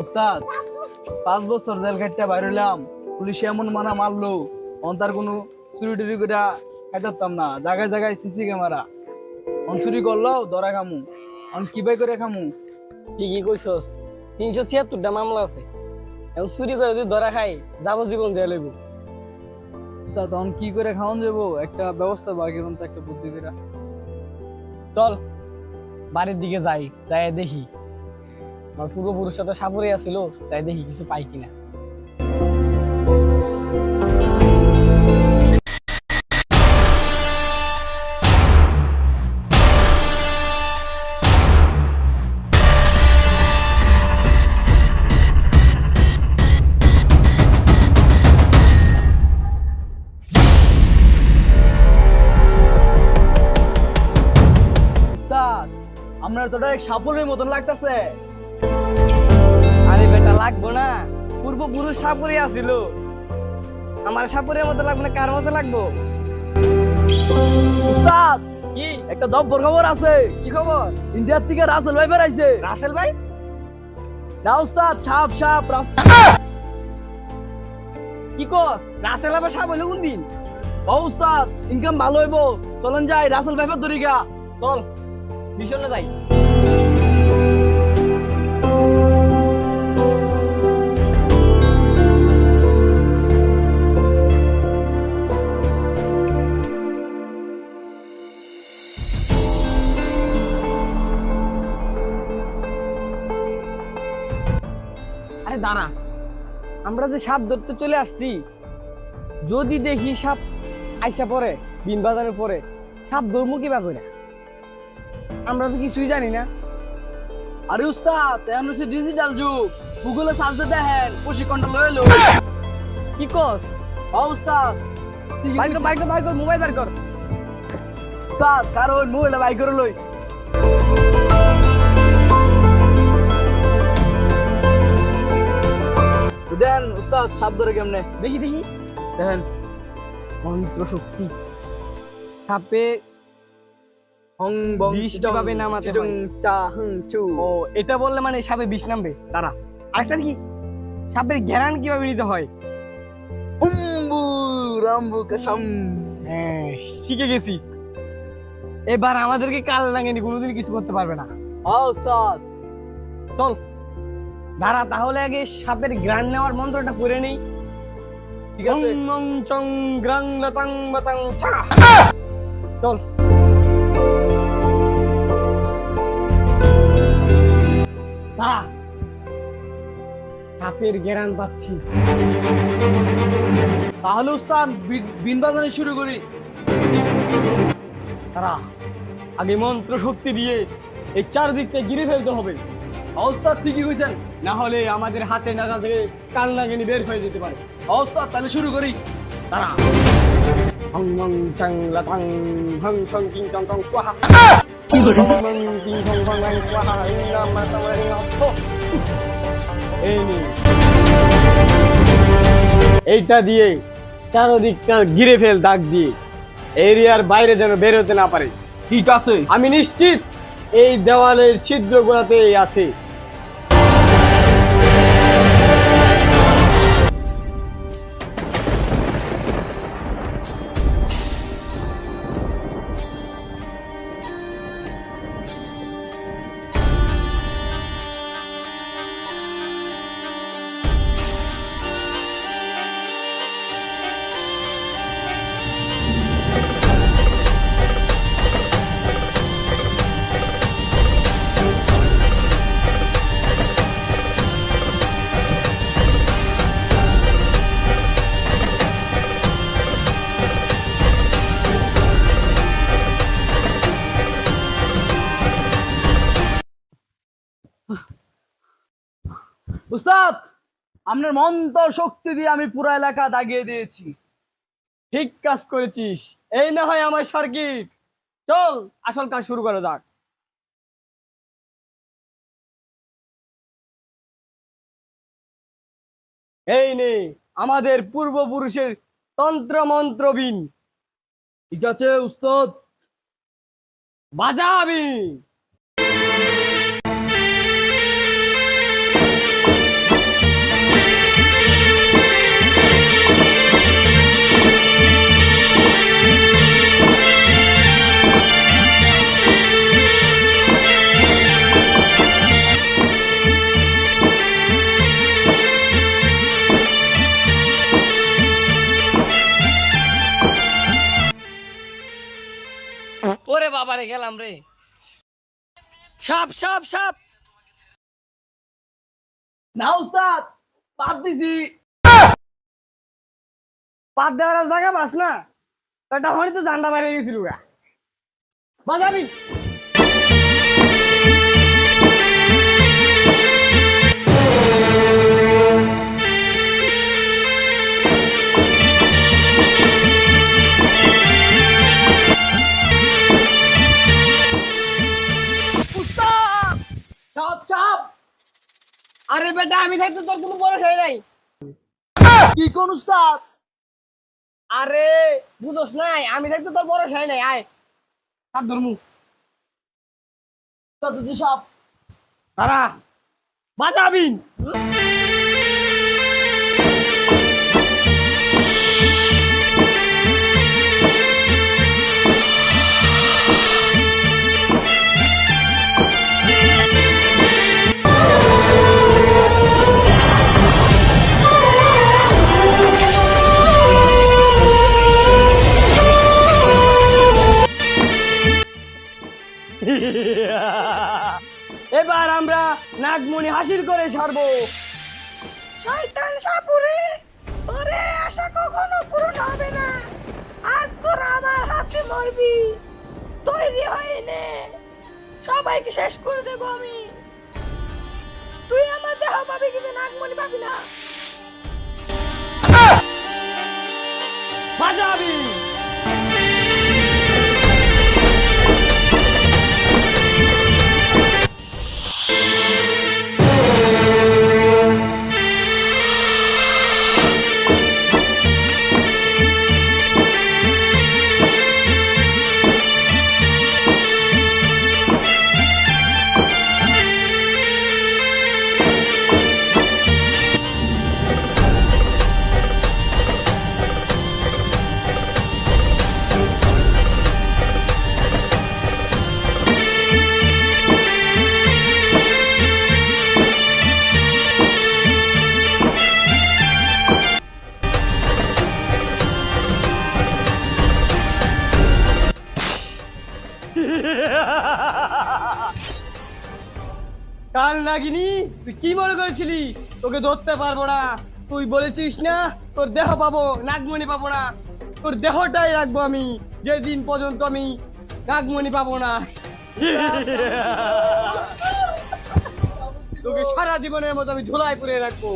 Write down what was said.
উস্তাদ 5 বছর জেল খাটতে বাইর হইলাম, পুলিশ এমন মানা মারলো তার কোনো চুরি টুরি করে খাইতাম না। জায়গায় জায়গায় সিসি ক্যামেরা, চুরি করলো ধরা খামু, কি বাই করে খামু। ঠিকই কইছস, 376টা মামলা আছে। এখন চুরি করে যদি ধরা খাই যাবজ্জীবন জেল হইব। উস্তাদ তখন কি করে খাওয়ান যাবো? একটা ব্যবস্থা বাকি তো একটা বুদ্ধি করে। চল বাড়ির দিকে যাই, যাই দেখি আমার পূর্বপুরুষরা তো সাপুরে আছিল, যাই দেখি কিছু পাই কিনা। উস্তাদ আপনার তো ডাইরেক্ট সাপলের মতন লাগতেছে। আরে বেটা লাগবো না, পূর্বপুরুষ সাপুরে আছিল, আমার সাপুরের মতো লাগবে না কার মতো লাগবো? উস্তাদ কি একটা দব্বর খবর আছে। কি খবর? ইন্ডিয়ার থেকে রাসেল ভাই বেড়াইছে। রাসেল ভাই? না উস্তাদ, সাপ সাপ কি কস? রাসেল আবার সাপ হইলো কোন দিন? ও উস্তাদ ইনকাম ভালো হইবো, চলেন যাই রাসেল ভাই ধরি গা। চল মিশনে যাই। আরে দাঁড়া, আমরা যে সাপ ধরতে চলে আসছি, যদি দেখি সাপ আইসা পরে বিন বাজারের পরে, সাপ ধর্ম কিবা করে? আমরা তো কিছুই জানি না। আরে উস্তাদ এখন হচ্ছে ডিজিটাল যুগ, গুগলে সার্চ দিয়ে দেখেন প্রশিক্ষণটা লয়ে লো। কি কস? ও উস্তাদ বাইর কর মোবাইল বাইর কর। উস্তাদ কারণ মোবাইলটা বাই করে লই। দেখেন উস্তাদ সাপ ধরে কেমনে, দেখি দেখি। দেখেন মন্ত্র শক্তি, সাপে হং বং বিষ কিভাবে নামাতে হয়? চিটং চা হুং চু। ও এটা বললে মানে সাপে বিষ নামবে? দাঁড়া আরেকটা দেখি, সাপের ঘেরান কিভাবে নিতে হয়? হুম্বু রাম্বু কসম। হ্যাঁ শিখে গেছি, এবার আমাদেরকে কাল লাগেনি, কোনোদিন কিছু করতে পারবে না। ও উস্তাদ চল দাঁড়া, তাহলে আগে সাপের ঘ্রাণ নেওয়ার মন্ত্রটা পড়ে নেই। ঠিক আছে। মং চং গ্রাং লতাং বাতাং ছা। চল দাঁড়া, সাপের ঘেরান পাচ্ছি। তাহলে উস্তাদ বিন বাজানো শুরু করি। তারা আগে মন্ত্র শক্তি দিয়ে এই চারদিকটা ঘিরে ফেলতে হবে, উস্তাদ ঠিকই কইছেন। না হলে আমাদের হাতে নাগা থেকে কাল নাগিনি বের হয়ে যেতে পারে। উস্তাদ তাহলে শুরু করি। তারা হং মং চং লতাং হং চং কিং চং চং স্বাহা। হং মং কিং চং চং চং স্বাহা। ইন্না মাতামারি অর্থ এই নে। এইটা দিয়ে চারদিকটা ঘিরে ফেল, দাগ দিয়ে এরিয়ার বাইরে যেন বের হতে না পারে। ঠিক আছে। আমি নিশ্চিত এই দেওয়ালের ছিদ্রগুলোতেই আছে। উস্তাদ আপনার মন্ত্র শক্তি দিয়ে আমি পুরো এলাকা দাগিয়ে দিয়েছি। ঠিক কাজ করেছিস, এই না হয় আমার সার্কিট। চল আসল কাজ শুরু করা যাক। এই নে আমাদের পূর্বপুরুষের তন্ত্র মন্ত্রবিন, ঠিক আছে উস্তাদ। বাজাবি। বাবারে গেলাম রে। সাপ সাপ সাপ। না উস্তাদ, পাত দিছি। পাত দেওয়ার জায়গা পাস না, এটা হয়তো তো জান্ডা বাইরে গেছিল গা। বাজাবি। উস্তাদ, চাপ চাপ। আরে বেটা আমি থাকতে তোর কোনো বড় হয় নাই। কি কোন উস্তাদ? আরে বুঝোস নাই, আমি থাকতে তোর বড় হয় নাই। আয় সাপ ধরমু। উস্তাদ তুই সাপ। তারা বাজাবি। এবার আমরা নাগমণি হাসিল করে ছাড়বো। শয়তান সাপুরে, তোরে আশা কখনো পূরণ হবে না। আজ তোরা আমার হাতে মরবি। তৈরি হয়ে নে, সবাইকে শেষ করে দেবো আমি। তুই আমার দেহ পাবি কিন্তু নাগমণি পাবি না। বাজাবি। কাল নাগিনি, তুই কি মনে করেছিলি তোকে ধরতে পারবো না? তুই বলেছিস না তোর দেহ পাবো, নাগমণি পাবো না। তোর দেহটাই রাখবো আমি, যেদিন পর্যন্ত আমি নাগমণি পাবো না। তোকে সারা জীবনের মতো আমি ধুলায় পুড়ে রাখবো।